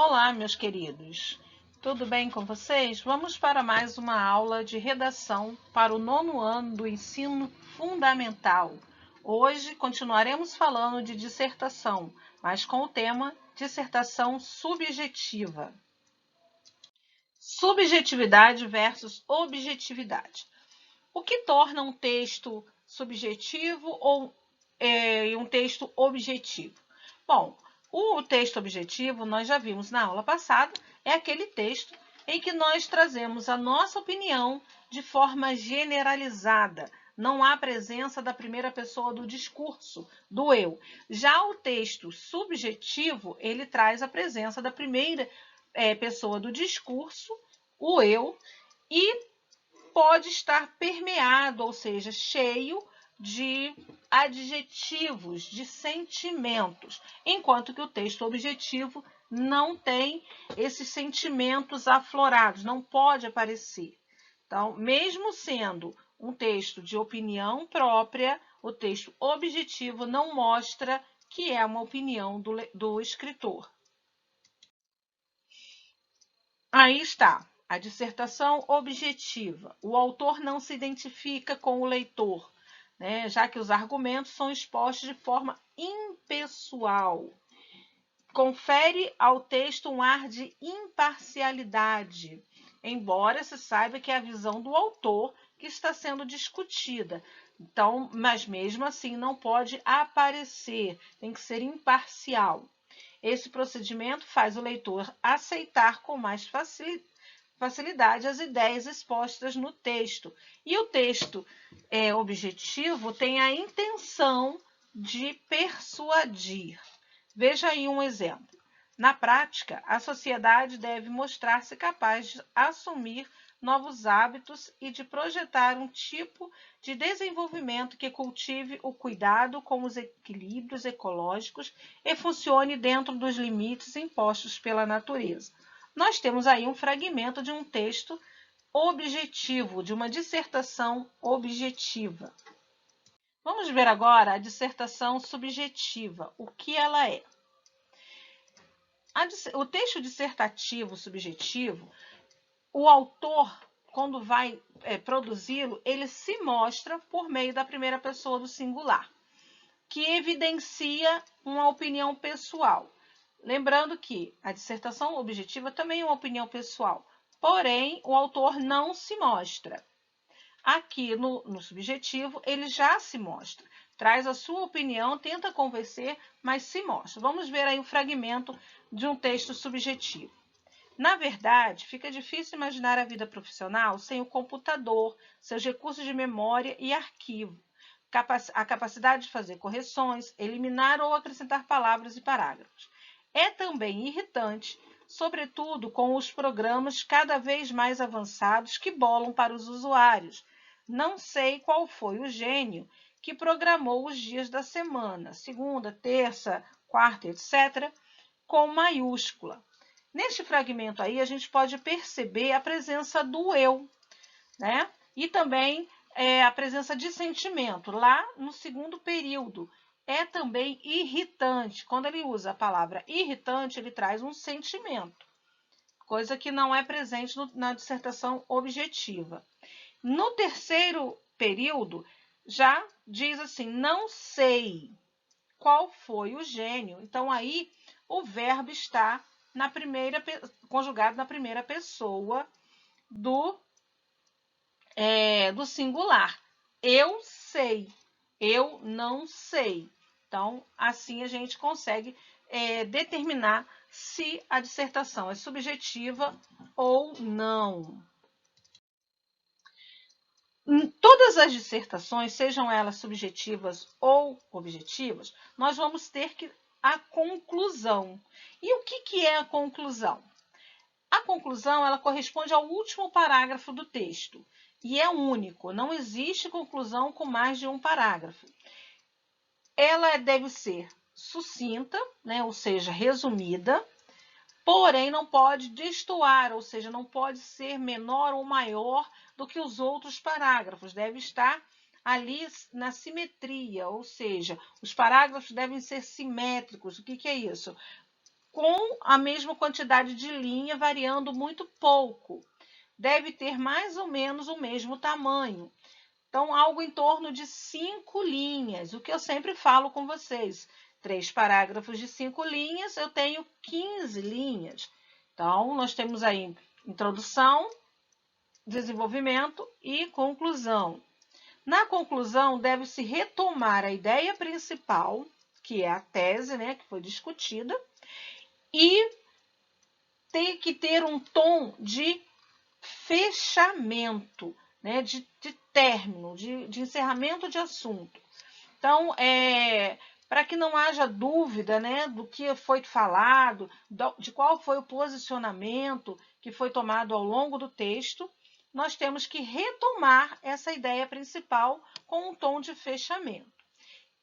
Olá, meus queridos. Tudo bem com vocês? Vamos para mais uma aula de redação para o 9º ano do ensino fundamental. Hoje continuaremos falando de dissertação, mas com o tema dissertação subjetiva. Subjetividade versus objetividade. O que torna um texto subjetivo ou um texto objetivo? Bom, o texto objetivo, nós já vimos na aula passada, é aquele texto em que nós trazemos a nossa opinião de forma generalizada. Não há presença da primeira pessoa do discurso, do eu. Já o texto subjetivo, ele traz a presença da primeira pessoa do discurso, o eu, e pode estar permeado, ou seja, cheio de adjetivos, de sentimentos, enquanto que o texto objetivo não tem esses sentimentos aflorados, não pode aparecer. Então, mesmo sendo um texto de opinião própria, o texto objetivo não mostra que é uma opinião do escritor. Aí está. A dissertação objetiva. O autor não se identifica com o leitor, né, já que os argumentos são expostos de forma impessoal. Confere ao texto um ar de imparcialidade, embora se saiba que é a visão do autor que está sendo discutida. Então, mas mesmo assim não pode aparecer, tem que ser imparcial. Esse procedimento faz o leitor aceitar com mais facilidade as ideias expostas no texto. E o texto objetivo tem a intenção de persuadir. Veja aí um exemplo. Na prática, a sociedade deve mostrar-se capaz de assumir novos hábitos e de projetar um tipo de desenvolvimento que cultive o cuidado com os equilíbrios ecológicos e funcione dentro dos limites impostos pela natureza. Nós temos aí um fragmento de um texto objetivo, de uma dissertação objetiva. Vamos ver agora a dissertação subjetiva, o que ela é. O texto dissertativo subjetivo, o autor, quando vai produzi-lo, ele se mostra por meio da primeira pessoa do singular, que evidencia uma opinião pessoal. Lembrando que a dissertação objetiva também é uma opinião pessoal, porém o autor não se mostra. Aqui no subjetivo, ele já se mostra, traz a sua opinião, tenta convencer, mas se mostra. Vamos ver aí um fragmento de um texto subjetivo. Na verdade, fica difícil imaginar a vida profissional sem o computador, seus recursos de memória e arquivo, a capacidade de fazer correções, eliminar ou acrescentar palavras e parágrafos. É também irritante, sobretudo com os programas cada vez mais avançados que bolam para os usuários. Não sei qual foi o gênio que programou os dias da semana, segunda, terça, quarta, etc., com maiúscula. Neste fragmento aí, a gente pode perceber a presença do eu, né? E também a presença de sentimento. Lá no segundo período, é também irritante. Quando ele usa a palavra irritante, ele traz um sentimento, coisa que não é presente na dissertação objetiva. No terceiro período, já diz assim, não sei qual foi o gênio. Então, aí, o verbo está conjugado na primeira pessoa do singular. Eu sei, eu não sei. Então, assim a gente consegue determinar se a dissertação é subjetiva ou não. Todas as dissertações, sejam elas subjetivas ou objetivas, nós vamos ter a conclusão. E o que é a conclusão? A conclusão, ela corresponde ao último parágrafo do texto e é único, não existe conclusão com mais de um parágrafo. Ela deve ser sucinta, né, ou seja, resumida, porém não pode destoar, ou seja, não pode ser menor ou maior do que os outros parágrafos, deve estar ali na simetria, ou seja, os parágrafos devem ser simétricos. O que é isso? com a mesma quantidade de linha, variando muito pouco. Deve ter mais ou menos o mesmo tamanho. Então, algo em torno de 5 linhas, o que eu sempre falo com vocês. 3 parágrafos de 5 linhas, eu tenho 15 linhas. Então, nós temos aí introdução, desenvolvimento e conclusão. Na conclusão, deve-se retomar a ideia principal, que é a tese, né, que foi discutida, e tem que ter um tom de fechamento, né, de término, de encerramento de assunto. Então, para que não haja dúvida, né, do que foi falado, de qual foi o posicionamento que foi tomado ao longo do texto, nós temos que retomar essa ideia principal com um tom de fechamento.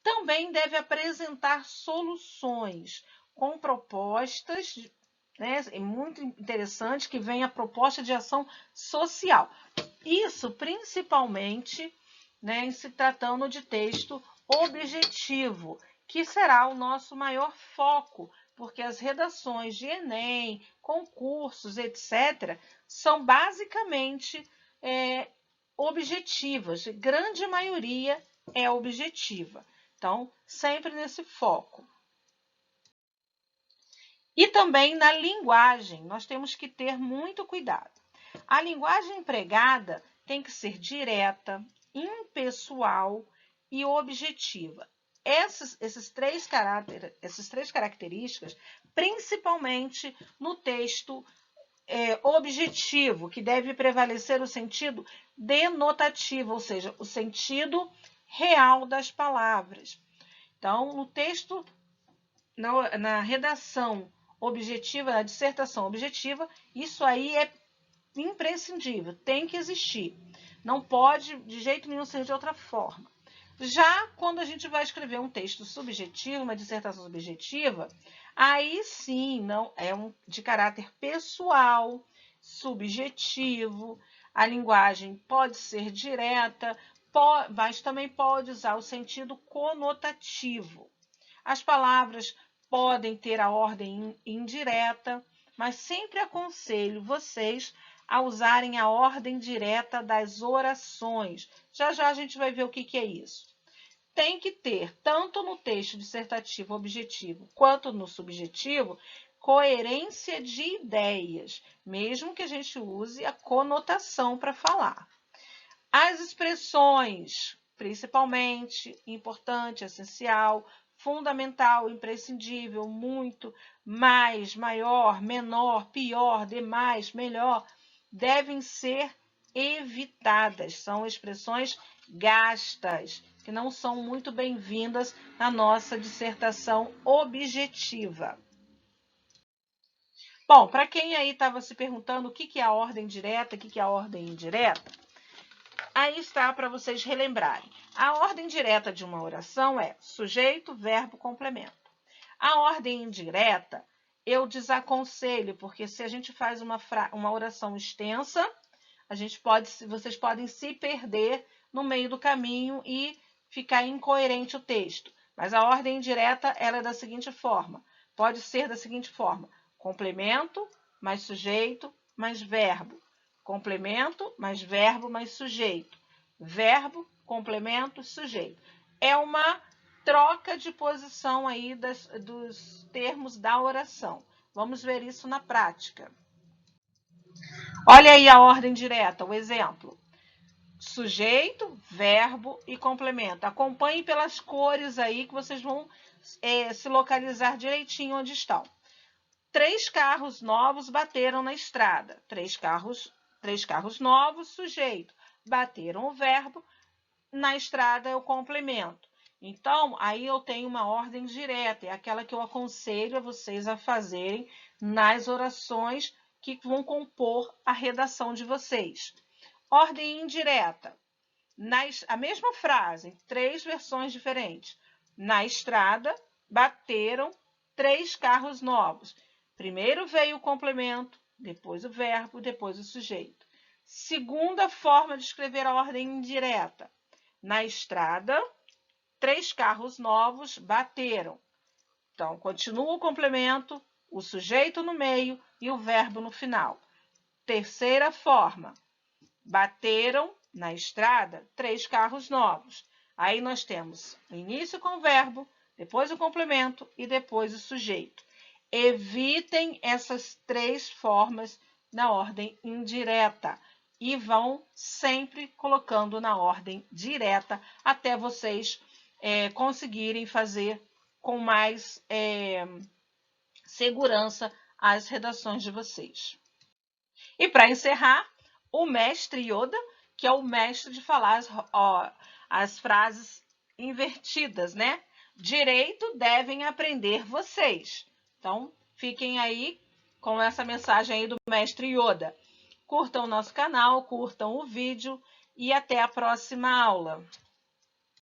Também deve apresentar soluções com propostas, né? É muito interessante que venha a proposta de ação social. Isso principalmente, né, em se tratando de texto objetivo, que será o nosso maior foco, porque as redações de Enem, concursos, etc., são basicamente objetivas. A grande maioria é objetiva. Então, sempre nesse foco. E também na linguagem, nós temos que ter muito cuidado. A linguagem empregada tem que ser direta, impessoal e objetiva. Essas três características, principalmente no texto objetivo, que deve prevalecer o sentido denotativo, ou seja, o sentido real das palavras. Então, no texto, na redação objetiva, na dissertação objetiva, isso aí é imprescindível, tem que existir. Não pode de jeito nenhum ser de outra forma. Já quando a gente vai escrever um texto subjetivo, uma dissertação subjetiva, aí sim, não é de caráter pessoal, subjetivo, a linguagem pode ser direta, mas também pode usar o sentido conotativo. As palavras podem ter a ordem indireta, mas sempre aconselho vocês a usarem a ordem direta das orações. Já já a gente vai ver o que é isso. Tem que ter, tanto no texto dissertativo objetivo quanto no subjetivo, coerência de ideias, mesmo que a gente use a conotação para falar. As expressões, principalmente, importante, essencial, fundamental, imprescindível, muito, mais, maior, menor, pior, demais, melhor, devem ser evitadas. São expressões gastas, que não são muito bem-vindas na nossa dissertação objetiva. Bom, para quem aí estava se perguntando o que é a ordem direta, o que é a ordem indireta, aí está para vocês relembrarem. A ordem direta de uma oração é sujeito, verbo, complemento. A ordem indireta eu desaconselho, porque se a gente faz uma oração extensa, vocês podem se perder no meio do caminho e ficar incoerente o texto. Mas a ordem indireta ela é da seguinte forma, pode ser da seguinte forma: complemento mais sujeito mais verbo. Complemento mais verbo mais sujeito. Verbo, complemento, sujeito. É uma troca de posição aí dos termos da oração. Vamos ver isso na prática. Olha aí a ordem direta, o exemplo. Sujeito, verbo e complemento. Acompanhe pelas cores aí que vocês vão se localizar direitinho onde estão. 3 carros novos bateram na estrada. 3 carros novos, sujeito. Bateram o verbo, na estrada é o complemento. Então, aí eu tenho uma ordem direta, é aquela que eu aconselho a vocês a fazerem nas orações que vão compor a redação de vocês. Ordem indireta. A mesma frase, 3 versões diferentes. Na estrada, bateram 3 carros novos. Primeiro veio o complemento, depois o verbo, depois o sujeito. Segunda forma de escrever a ordem indireta. Na estrada, 3 carros novos bateram. Então, continua o complemento, o sujeito no meio e o verbo no final. Terceira forma, bateram na estrada 3 carros novos. Aí nós temos o início com o verbo, depois o complemento e depois o sujeito. Evitem essas 3 formas na ordem indireta e vão sempre colocando na ordem direta até vocês conseguirem fazer com mais segurança as redações de vocês. E para encerrar, o mestre Yoda, que é o mestre de falar as frases invertidas, né? Direito devem aprender vocês. Então, fiquem aí com essa mensagem aí do mestre Yoda. Curtam o nosso canal, curtam o vídeo e até a próxima aula.